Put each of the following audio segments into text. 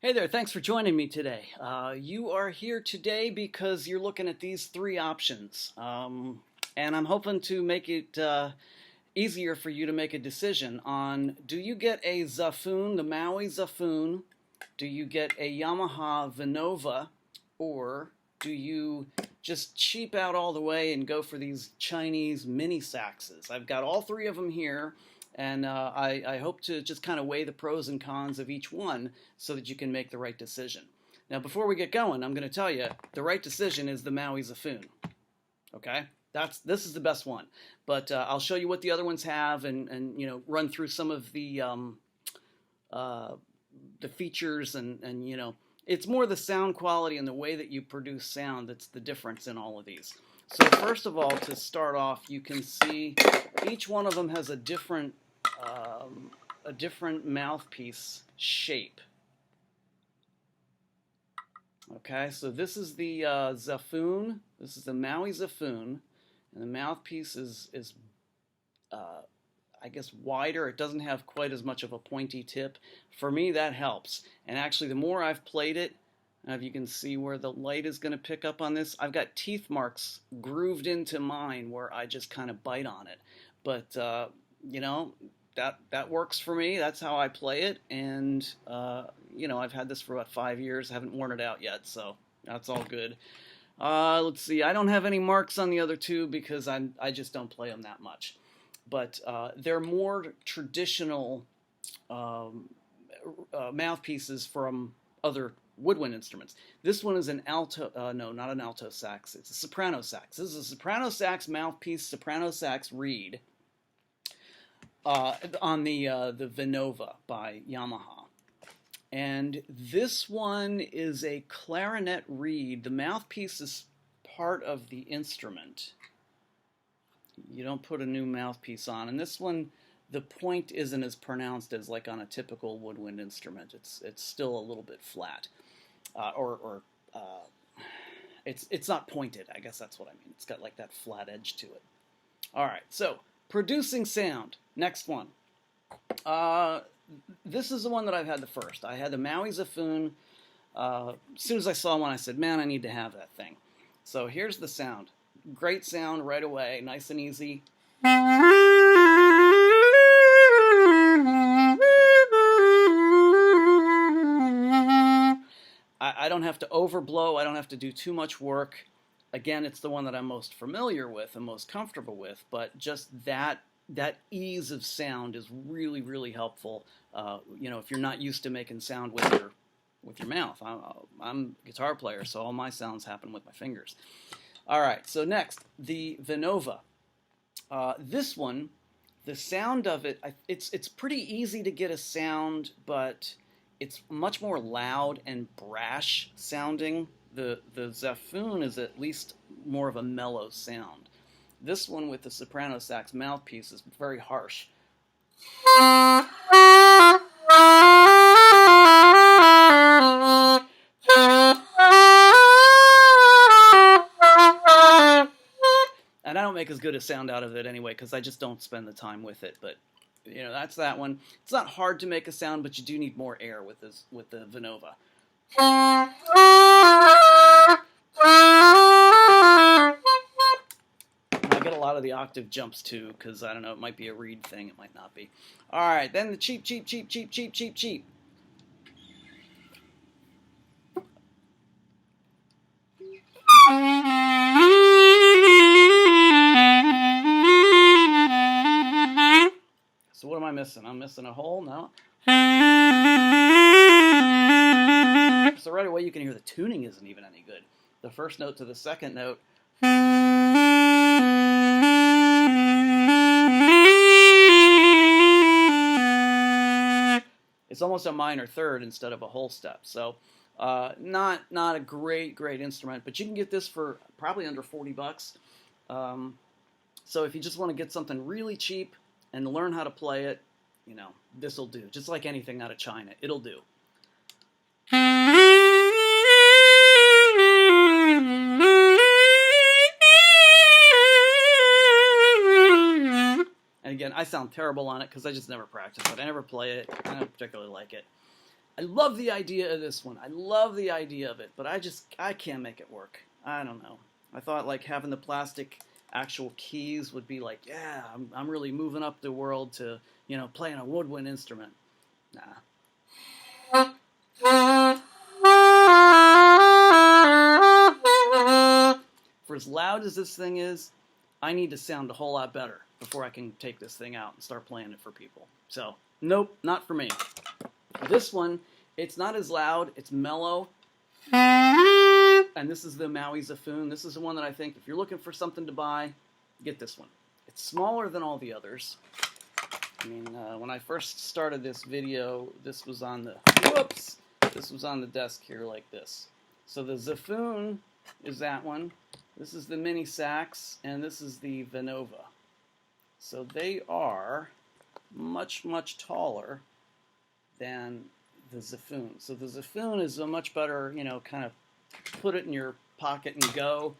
Hey there, thanks for joining me today. You are here today because you're looking at these three options. And I'm hoping to make it easier for you to make a decision on, do you get a Xaphoon, the Maui Xaphoon, do you get a Yamaha Venova, or do you just cheap out all the way and go for these Chinese Minisaxes? I've got all three of them here. And I hope to just kind of weigh the pros and cons of each one so that you can make the right decision. Now, before we get going, I'm going to tell you the right decision is the Maui Xaphoon. Okay, this is the best one. But I'll show you what the other ones have, and run through some of the features, and it's more the sound quality and the way that you produce sound that's the difference in all of these. So first of all, to start off, you can see each one of them has a different mouthpiece shape. Okay, so this is the Xaphoon. This is the Maui Xaphoon, and the mouthpiece is I guess wider. It doesn't have quite as much of a pointy tip. For me, that helps. And actually, the more I've played it, if you can see where the light is going to pick up on this, I've got teeth marks grooved into mine where I just kind of bite on it. But that works for me. That's how I play it, and I've had this for about 5 years. I haven't worn it out yet, so that's all good. Let's see. I don't have any marks on the other two because I just don't play them that much. But they're more traditional mouthpieces from other woodwind instruments. This one is an alto, no, not an alto sax. It's a soprano sax. This is a soprano sax mouthpiece, soprano sax reed on the Venova by Yamaha. And this one is a clarinet reed. The mouthpiece is part of the instrument. You don't put a new mouthpiece on. And this one, the point isn't as pronounced as like on a typical woodwind instrument. It's still a little bit flat, it's not pointed. I guess that's what I mean. It's got like that flat edge to it. All right, so producing sound. Next one. This is the one that I've had the first. I had the Maui Xaphoon. As soon as I saw one, I said, man, I need to have that thing. So here's the sound. Great sound right away, nice and easy. I don't have to overblow. I don't have to do too much work. Again, it's the one that I'm most familiar with and most comfortable with, but just that ease of sound is really, really helpful. If you're not used to making sound with your mouth. I'm a guitar player, so all my sounds happen with my fingers. All right, so next, the Venova. This one, the sound of it, it's pretty easy to get a sound, but it's much more loud and brash sounding. The Xaphoon is at least more of a mellow sound. This one with the soprano sax mouthpiece is very harsh. And I don't make as good a sound out of it anyway because I just don't spend the time with it. But that's that one. It's not hard to make a sound, but you do need more air with the Venova. I get a lot of the octave jumps too, because I don't know, it might be a reed thing, it might not be. All right, then the cheap. So what am I missing? I'm missing a hole? No. So right away you can hear the tuning isn't even any good. The first note to the second note. It's almost a minor third instead of a whole step. So not a great instrument, but you can get this for probably under $40. So if you just want to get something really cheap and learn how to play it, this will do. Just like anything out of China, it'll do. And again, I sound terrible on it because I just never practice it. I never play it. I don't particularly like it. I love the idea of this one. I love the idea of it, but I can't make it work. I don't know. I thought like having the plastic actual keys would be like, yeah, I'm really moving up the world to, playing a woodwind instrument. Nah. For as loud as this thing is, I need to sound a whole lot better before I can take this thing out and start playing it for people. So, nope, not for me. This one, it's not as loud, it's mellow. And this is the Maui Xaphoon. This is the one that I think, if you're looking for something to buy, get this one. It's smaller than all the others. I mean, when I first started this video, this was on the, this was on the desk here like this. So the Xaphoon is that one. This is the Minisax, and this is the Venova. So they are much, much taller than the Xaphoon. So the Xaphoon is a much better, kind of put it in your pocket and go.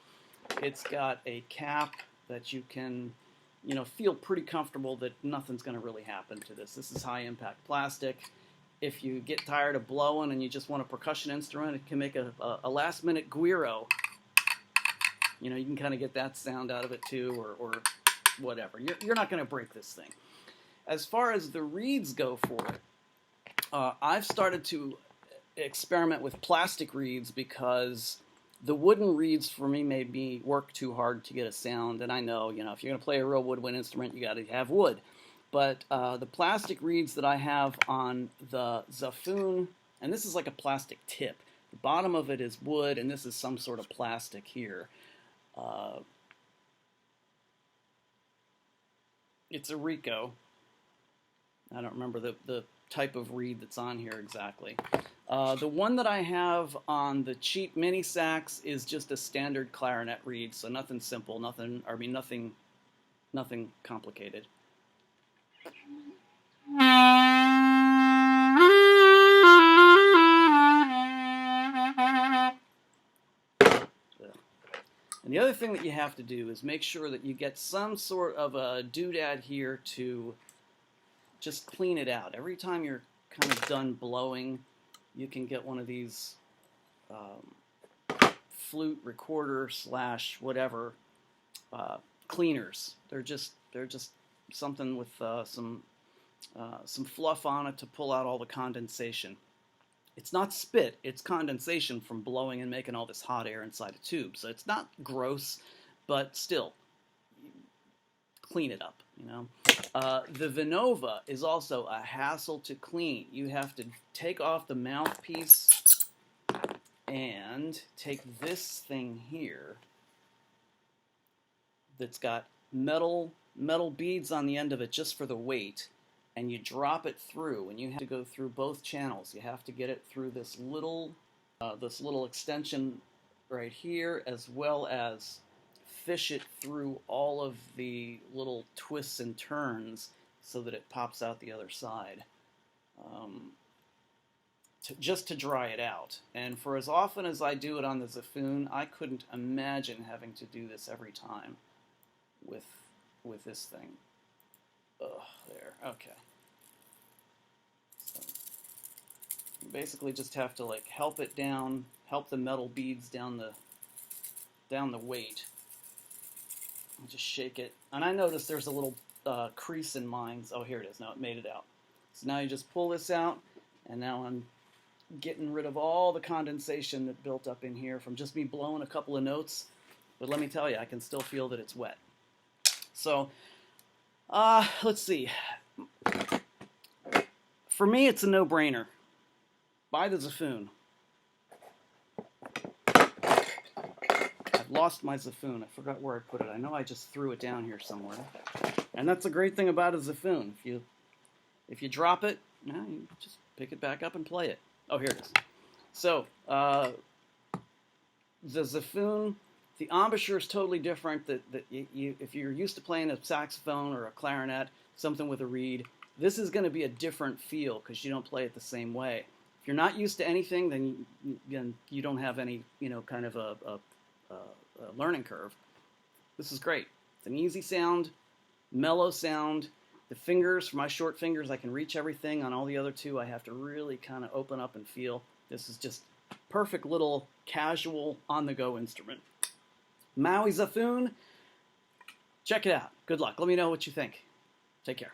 It's got a cap that you can, feel pretty comfortable that nothing's going to really happen to this. This is high impact plastic. If you get tired of blowing and you just want a percussion instrument, it can make a last minute guiro. You can kind of get that sound out of it too, or whatever. You're not going to break this thing. As far as the reeds go for it, I've started to experiment with plastic reeds because the wooden reeds for me made me work too hard to get a sound. And I know, if you're going to play a real woodwind instrument, you got to have wood. But the plastic reeds that I have on the Xaphoon, and this is like a plastic tip. The bottom of it is wood, and this is some sort of plastic here. It's a Rico. I don't remember the type of reed that's on here exactly. The one that I have on the cheap Minisax is just a standard clarinet reed, so nothing simple, nothing complicated. And the other thing that you have to do is make sure that you get some sort of a doodad here to just clean it out. Every time you're kind of done blowing, you can get one of these flute recorder / whatever cleaners. They're just something with some fluff on it to pull out all the condensation. It's not spit, it's condensation from blowing and making all this hot air inside a tube. So it's not gross, but still, clean it up, The Venova is also a hassle to clean. You have to take off the mouthpiece and take this thing here that's got metal beads on the end of it just for the weight, and you drop it through, and you have to go through both channels. You have to get it through this little extension right here, as well as fish it through all of the little twists and turns so that it pops out the other side, just to dry it out. And for as often as I do it on the Xaphoon, I couldn't imagine having to do this every time with this thing. There, okay. So you basically just have to help it down, help the metal beads down the weight. And just shake it. And I noticed there's a little crease in mine. Oh, here it is. No, it made it out. So now you just pull this out, and now I'm getting rid of all the condensation that built up in here from just me blowing a couple of notes. But let me tell you, I can still feel that it's wet. So, let's see. For me, it's a no-brainer. Buy the Xaphoon. I've lost my Xaphoon. I forgot where I put it. I know I just threw it down here somewhere. And that's the great thing about a Xaphoon. If you drop it, you just pick it back up and play it. Oh, here it is. So, the Xaphoon, the embouchure is totally different. If you're used to playing a saxophone or a clarinet, something with a reed, this is going to be a different feel because you don't play it the same way. If you're not used to anything, then you don't have any, kind of a learning curve. This is great. It's an easy sound, mellow sound. The fingers, for my short fingers, I can reach everything. On all the other two, I have to really kind of open up and feel. This is just perfect little casual on-the-go instrument. Maui Xaphoon, check it out. Good luck. Let me know what you think. Take care.